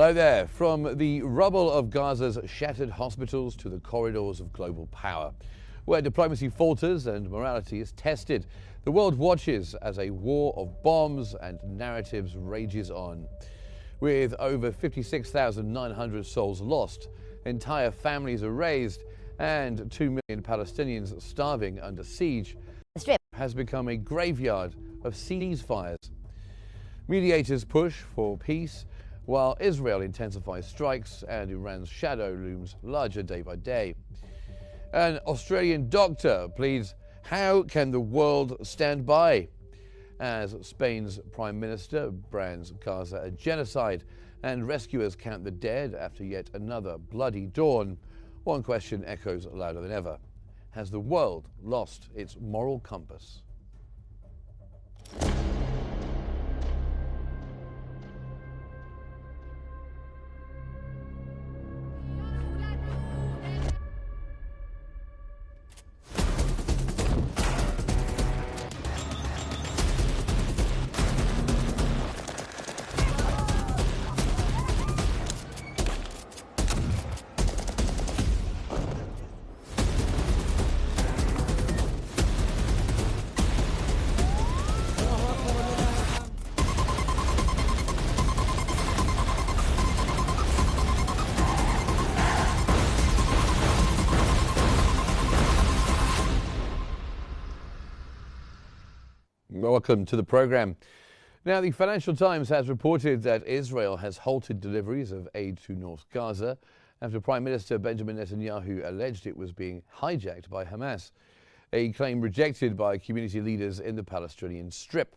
Hello there. From the rubble of Gaza's shattered hospitals to the corridors of global power, where diplomacy falters and morality is tested, the world watches as a war of bombs and narratives rages on. With over 56,900 souls lost, entire families erased, and 2 million Palestinians starving under siege, the Strip has become a graveyard of ceasefires. Mediators push for peace, while Israel intensifies strikes and Iran's shadow looms larger day by day. An Australian doctor pleads, how can the world stand by? As Spain's Prime Minister brands Gaza a genocide and rescuers count the dead after yet another bloody dawn, one question echoes louder than ever. Has the world lost its moral compass? Welcome to the program. Now, the Financial Times has reported that Israel has halted deliveries of aid to North Gaza after Prime Minister Benjamin Netanyahu alleged it was being hijacked by Hamas, a claim rejected by community leaders in the Palestinian Strip.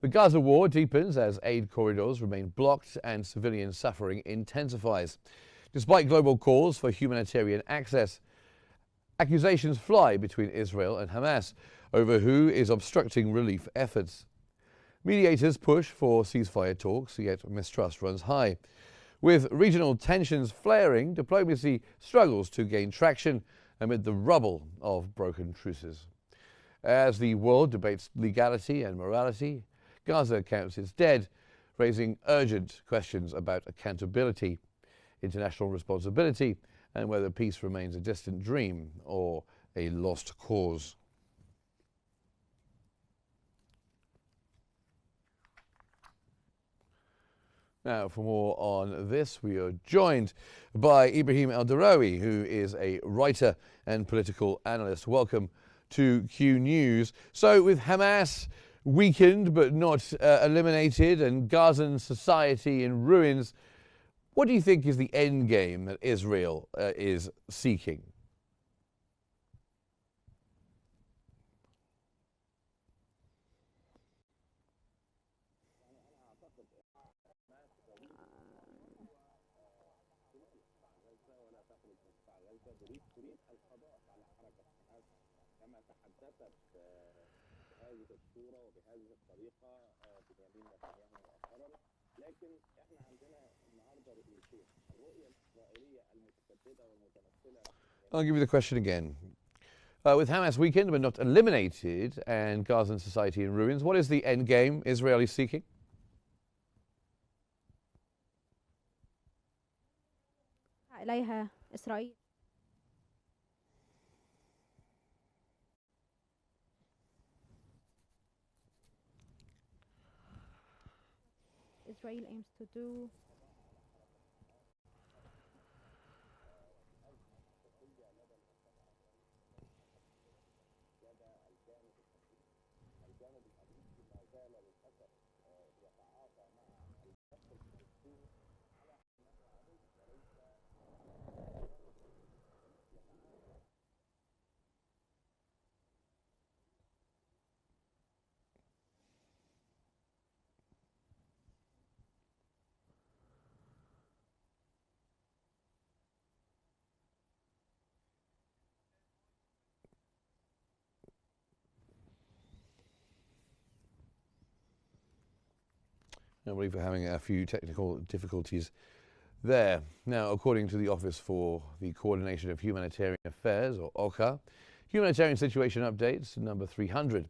The Gaza war deepens as aid corridors remain blocked and civilian suffering intensifies. Despite global calls for humanitarian access, accusations fly between Israel and Hamas over who is obstructing relief efforts. Mediators push for ceasefire talks, yet mistrust runs high. With regional tensions flaring, diplomacy struggles to gain traction amid the rubble of broken truces. As the world debates legality and morality, Gaza counts its dead, raising urgent questions about accountability, international responsibility, and whether peace remains a distant dream or a lost cause. Now, for more on this, we are joined by Ibrahim El-Darawi, who is a writer and political analyst. Welcome to Q News. So, with Hamas weakened but not eliminated and Gazan society in ruins, what do you think is the end game that Israel is seeking? I'll give you the question again. With Hamas weakened but not eliminated and Gazan society in ruins, what is the end game Israel is seeking? إليها إسرائيل. Israel aims to do I believe we're having a few technical difficulties there. Now, according to the Office for the Coordination of Humanitarian Affairs, or OCHA, Humanitarian Situation Updates, number 300,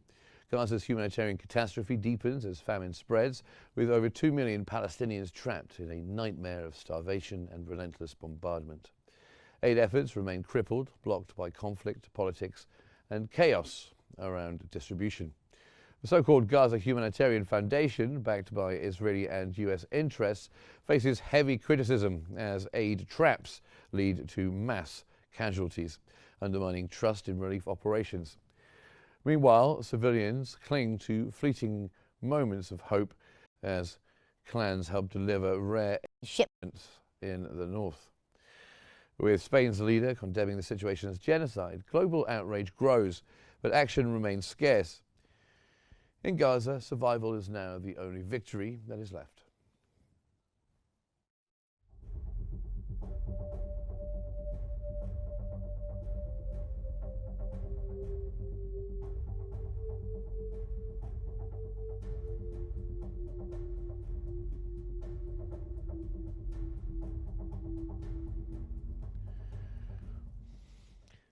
Gaza's humanitarian catastrophe deepens as famine spreads, with over 2 million Palestinians trapped in a nightmare of starvation and relentless bombardment. Aid efforts remain crippled, blocked by conflict, politics, and chaos around distribution. The so-called Gaza Humanitarian Foundation, backed by Israeli and US interests, faces heavy criticism as aid traps lead to mass casualties, undermining trust in relief operations. Meanwhile, civilians cling to fleeting moments of hope as clans help deliver rare shipments in the north. With Spain's leader condemning the situation as genocide, global outrage grows, but action remains scarce. In Gaza, survival is now the only victory that is left.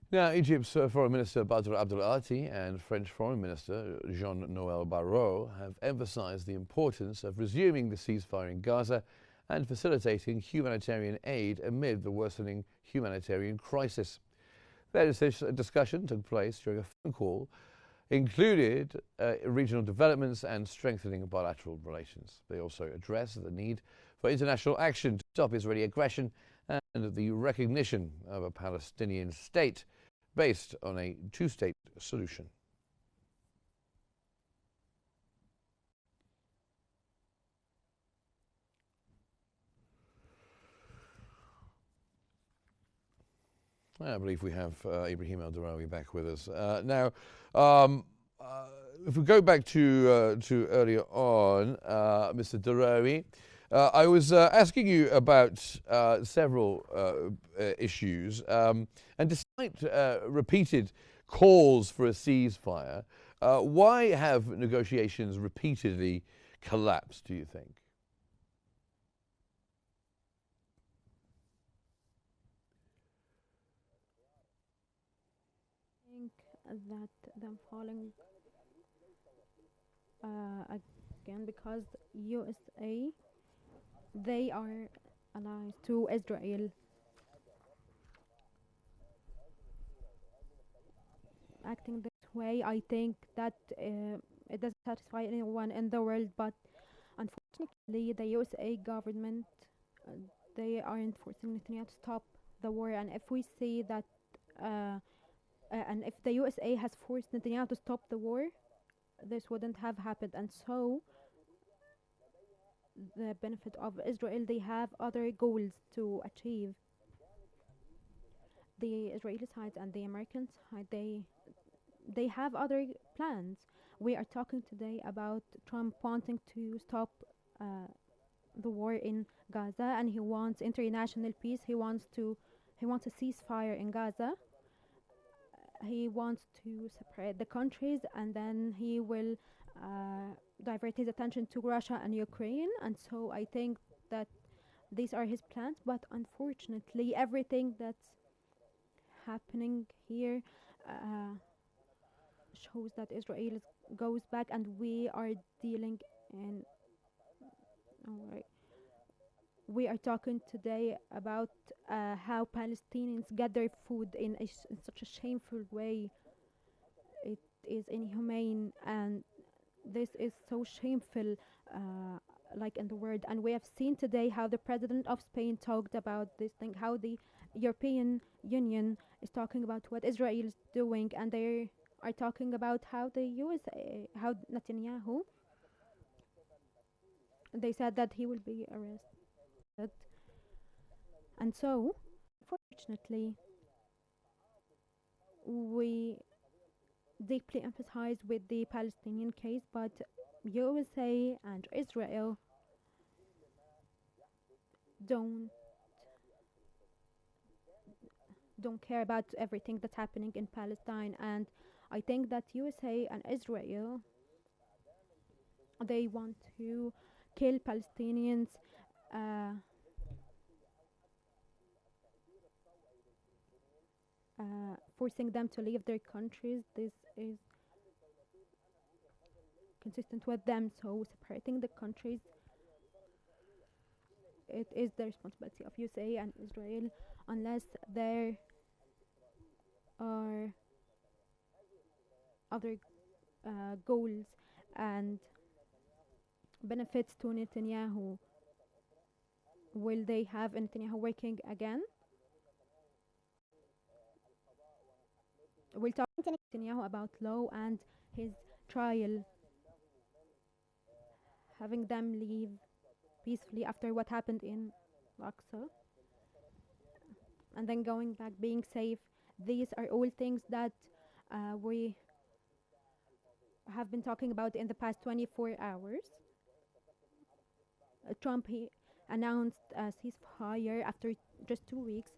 Now, Egypt's Foreign Minister Badr Abdel Ati and French Foreign Minister Jean-Noël Barrot have emphasized the importance of resuming the ceasefire in Gaza and facilitating humanitarian aid amid the worsening humanitarian crisis. Their discussion took place during a phone call, included regional developments and strengthening bilateral relations. They also addressed the need for international action to stop Israeli aggression and the recognition of a Palestinian state based on a two-state solution. I believe we have Ibrahim El-Darawi back with us. Now, if we go back to earlier on, Mr. Darawi, I was asking you about several issues, and despite repeated calls for a ceasefire, why have negotiations repeatedly collapsed, do you think? I think that them falling again because USA they are allies to Israel. Acting this way, I think that it doesn't satisfy anyone in the world. But unfortunately, the USA government uh, they aren't forcing Netanyahu to stop the war. And if we see that, and if the USA has forced Netanyahu to stop the war, this wouldn't have happened. And so, the benefit of Israel, they have other goals to achieve. The Israeli side and the American side, they have other plans. We are talking today about Trump wanting to stop uh, the war in Gaza, and he wants international peace. He wants a ceasefire in Gaza. He wants to separate the countries, and then he will divert his attention to Russia and Ukraine. And so I think that these are his plans. But unfortunately, everything that's happening here uh, shows that Israel goes back, and we are dealing in. Alright, we are talking today about how Palestinians get their food in such a shameful way. It is inhumane, and this is so shameful, like in the world. And we have seen today how the president of Spain talked about this thing, how the European Union is talking about what Israel is doing, and they are talking about how the USA, how Netanyahu, they said that he will be arrested. And so, fortunately, we deeply emphasize with the Palestinian case, but USA and Israel don't don't care about everything that's happening in Palestine. And I think that USA and Israel, they want to kill Palestinians, uh, forcing them to leave their countries. This is consistent with them. So separating the countries, it is the responsibility of USA and Israel, unless there are other goals and benefits to Netanyahu. Will they have Netanyahu working again? We'll talk to Netanyahu about law and his trial, having them leave peacefully after what happened in Al-Aqsa, and then going back, being safe. These are all things that we have been talking about in the past 24 hours. Trump, he announced a ceasefire after just 2 weeks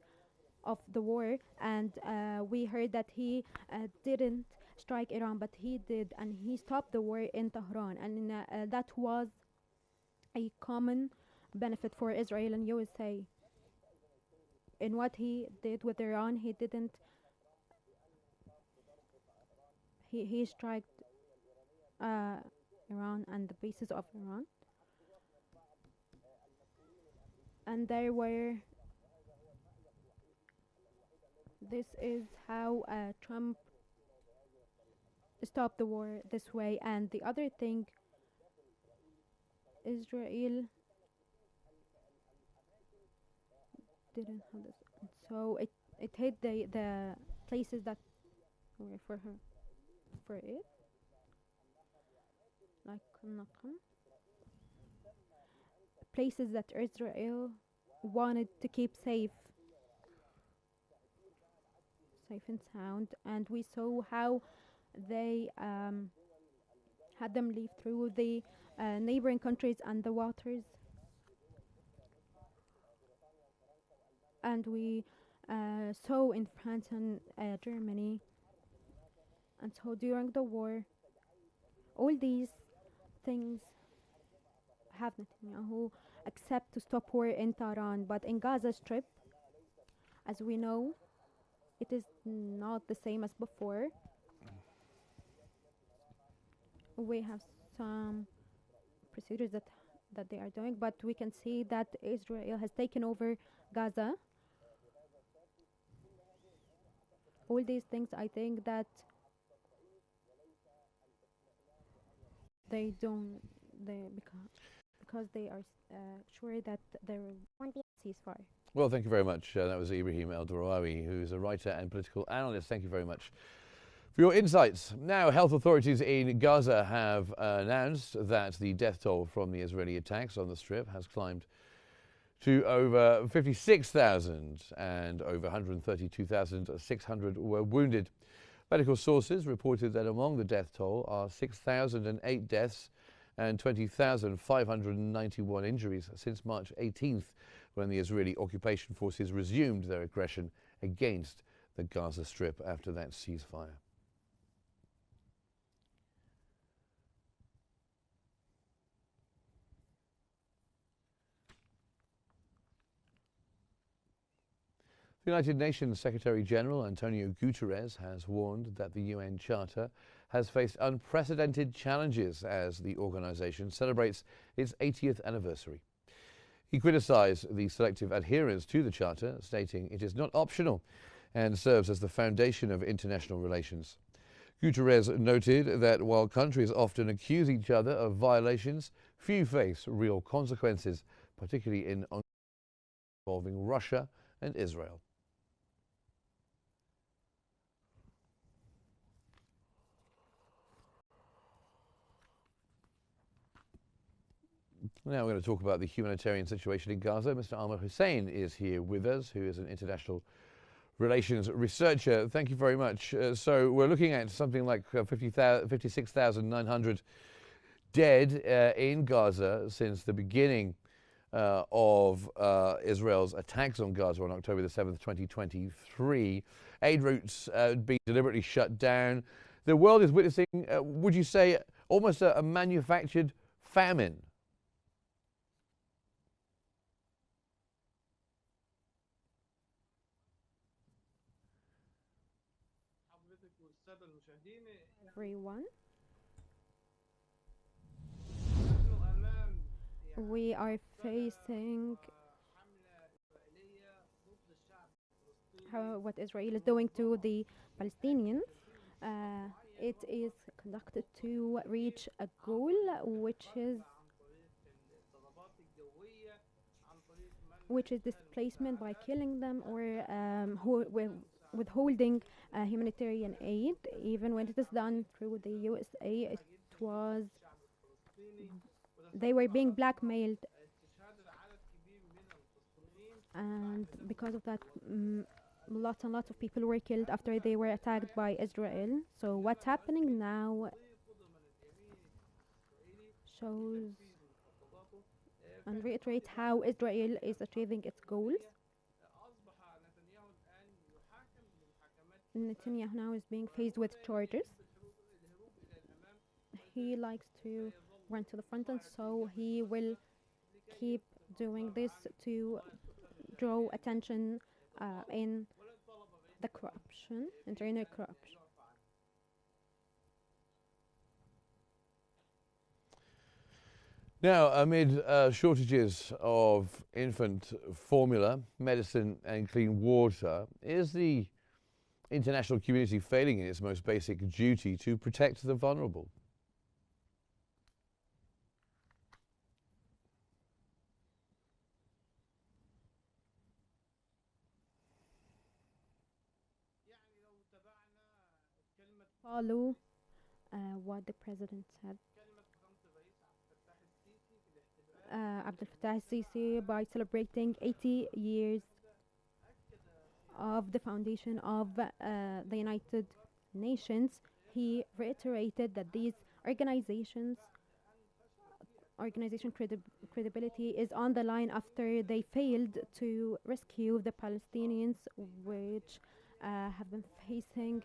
of the war, and we heard that he didn't strike Iran, but he did, and he stopped the war in Tehran, and that was a common benefit for Israel and USA. In what he did with Iran, he didn't. He struck Iran and the bases of Iran, and there were. This is how Trump stopped the war this way. And the other thing, Israel didn't have this, so it hit the places that were for it, like Naqam, places that Israel wanted to keep safe and sound, and we saw how they had them leave through the neighboring countries and the waters, and we saw in France and Germany. And so during the war, all these things have Netanyahu accept to stop war in Tehran, but in Gaza Strip, as we know, it is not the same as before. We have some procedures that they are doing, but we can see that Israel has taken over Gaza. All these things, I think that they don't, because they are sure that there won't be a ceasefire. Well, thank you very much. That was Ibrahim El-Darawi, who's a writer and political analyst. Thank you very much for your insights. Now, health authorities in Gaza have announced that the death toll from the Israeli attacks on the Strip has climbed to over 56,000 and over 132,600 were wounded. Medical sources reported that among the death toll are 6,008 deaths and 20,591 injuries since March 18th, when the Israeli occupation forces resumed their aggression against the Gaza Strip after that ceasefire. The United Nations Secretary General Antonio Guterres has warned that the UN Charter has faced unprecedented challenges as the organization celebrates its 80th anniversary. He criticized the selective adherence to the Charter, stating it is not optional and serves as the foundation of international relations. Guterres noted that while countries often accuse each other of violations, few face real consequences, particularly in involving Russia and Israel. Now we're going to talk about the humanitarian situation in Gaza. Mr. Amr Hussein is here with us, who is an international relations researcher. Thank you very much. So we're looking at something like 56,900 dead in Gaza since the beginning of Israel's attacks on Gaza on October the 7th, 2023. Aid routes being deliberately shut down. The world is witnessing, would you say, almost a manufactured famine? Everyone. we are facing what Israel is doing to the Palestinians. It is conducted to reach a goal, which is displacement by killing them or withholding humanitarian aid. Even when it is done through the USA, was they were being blackmailed, and because of that, lots and lots of people were killed after they were attacked by Israel. So what's happening now shows and reiterates how Israel is achieving its goals. Netanyahu now is being faced with charges. He likes to run to the front, and so he will keep doing this to draw attention in the corruption, internal corruption. Now, amid shortages of infant formula, medicine, and clean water, is the international community failing in its most basic duty to protect the vulnerable? Follow what the president said. Abdel Fattah al-Sisi, by celebrating 80 years of the foundation of the United Nations, he reiterated that these organization credibility is on the line after they failed to rescue the Palestinians, which have been facing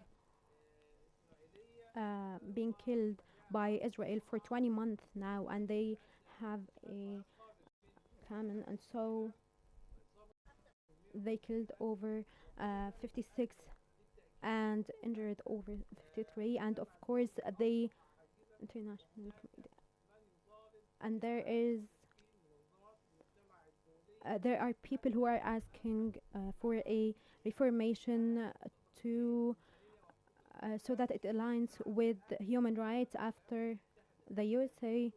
being killed by Israel for 20 months now, and they have a famine, and so they killed over 56 and injured over 53, and of course the international and there are people who are asking for a reformation to so that it aligns with human rights after the USA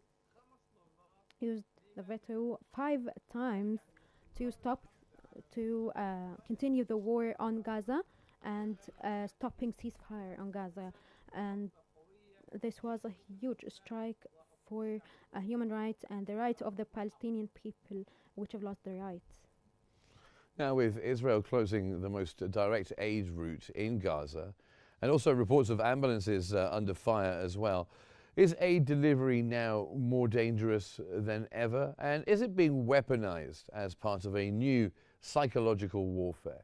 used the veto 5 times to continue the war on Gaza and stopping ceasefire on Gaza, and this was a huge strike for human rights and the rights of the Palestinian people, which have lost their rights. Now, with Israel closing the most direct aid route in Gaza, and also reports of ambulances under fire as well, is aid delivery now more dangerous than ever? And is it being weaponized as part of a new psychological warfare?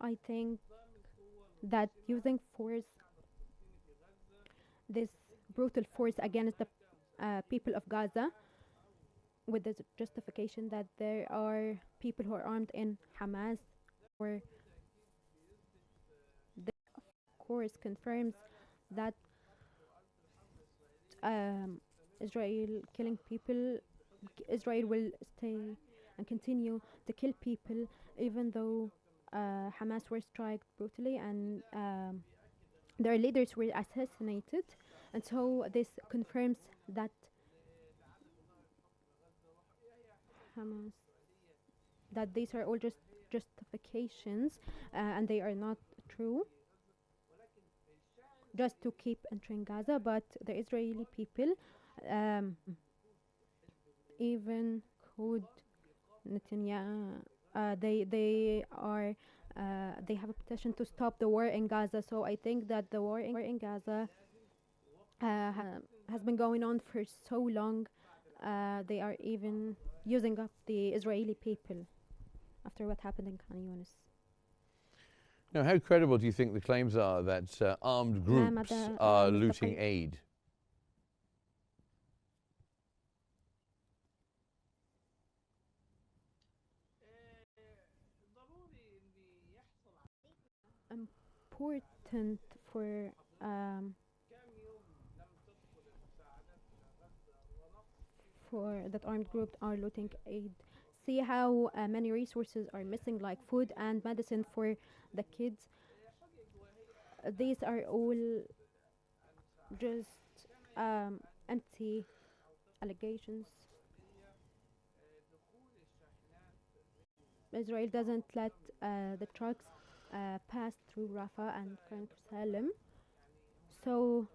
I think that using force, this brutal force against the people of Gaza, with the justification that there are people who are armed in Hamas, or this of course confirms that Israel killing people, Israel will stay and continue to kill people even though Hamas were struck brutally and their leaders were assassinated, and so this confirms that Hamas, that these are all just justifications and they are not true, just to keep entering Gaza. But the Israeli people even could Netanyahu, they have a petition to stop the war in Gaza. So I think that the war in Gaza has been going on for so long. They are even using up the Israeli people after what happened in Khan Yunis. Now, how credible do you think the claims are that armed groups are looting aid? important for um, that armed groups are looting aid. See how many resources are missing, like food and medicine for the kids. These are all just empty allegations. Israel doesn't let the trucks pass through Rafah and Khan Salem. So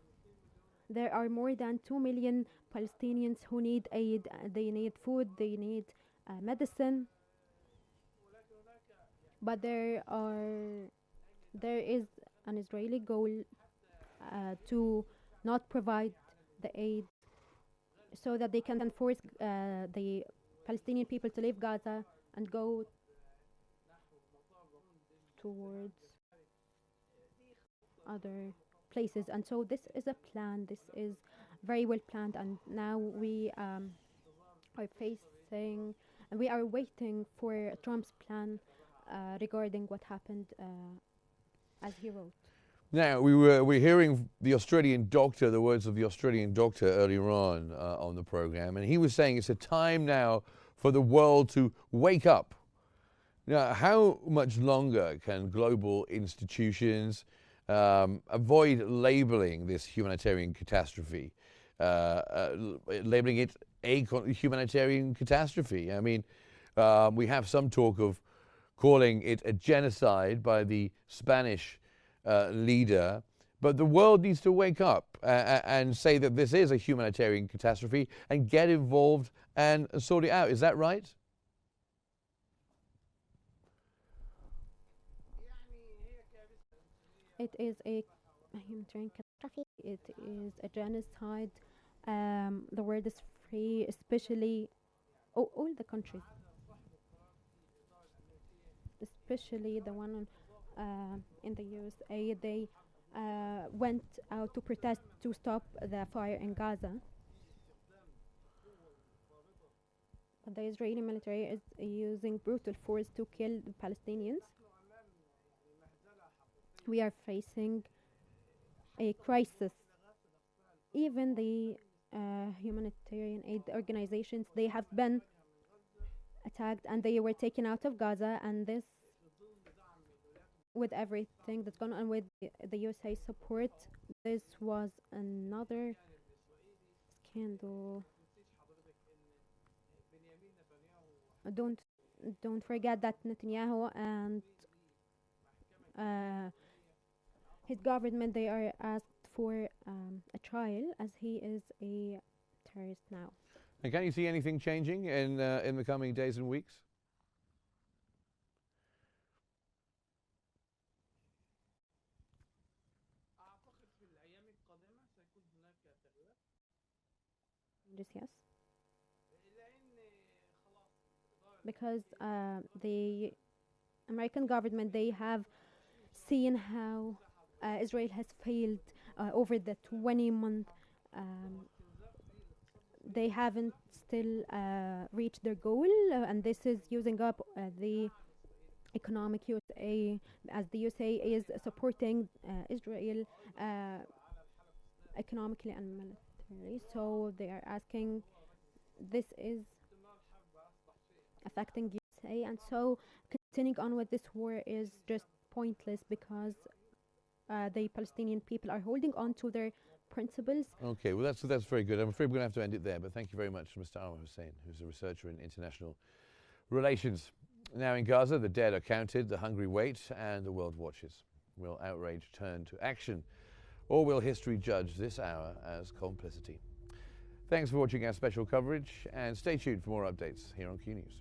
there are more than 2 million Palestinians who need aid. They need food, they need medicine, but there is an Israeli goal to not provide the aid so that they can force the Palestinian people to leave Gaza and go towards other places. And so this is a plan. This is very well planned, and now we are facing and we are waiting for Trump's plan regarding what happened as he wrote. Now, we're hearing the Australian doctor, the words of the Australian doctor earlier on the program, and he was saying it's a time now for the world to wake up. Now, how much longer can global institutions avoid labeling this humanitarian catastrophe, labeling it a humanitarian catastrophe? I mean, we have some talk of calling it a genocide by the Spanish leader, but the world needs to wake up and say that this is a humanitarian catastrophe and get involved and sort it out. Is that right? It is a humanitarian catastrophe. It is a genocide. The word is free, especially all the countries, especially the one in the USA. They went out to protest to stop the fire in Gaza. But the Israeli military is using brutal force to kill the Palestinians. We are facing a crisis. Even the humanitarian aid organizations, they have been attacked and they were taken out of Gaza, and this, with everything that's gone on with the USA support, this was another scandal. Don't forget that Netanyahu and his government, they are asked for a trial as he is a terrorist now. And can you see anything changing in the coming days and weeks? Yes, because the American government, they have seen how Israel has failed over the 20 months. They haven't still reached their goal, and this is using up the economic USA, as the USA is supporting Israel economically and militarily. So they are asking, this is affecting USA, and so continuing on with this war is just pointless, because the Palestinian people are holding on to their principles. Okay, well that's very good. I'm afraid we're going to have to end it there, but thank you very much, Mr. Anwar Hussein, who's a researcher in international relations. Now in Gaza, the dead are counted, the hungry wait, and the world watches. Will outrage turn to action, or will history judge this hour as complicity? Thanks for watching our special coverage, and stay tuned for more updates here on Qnews.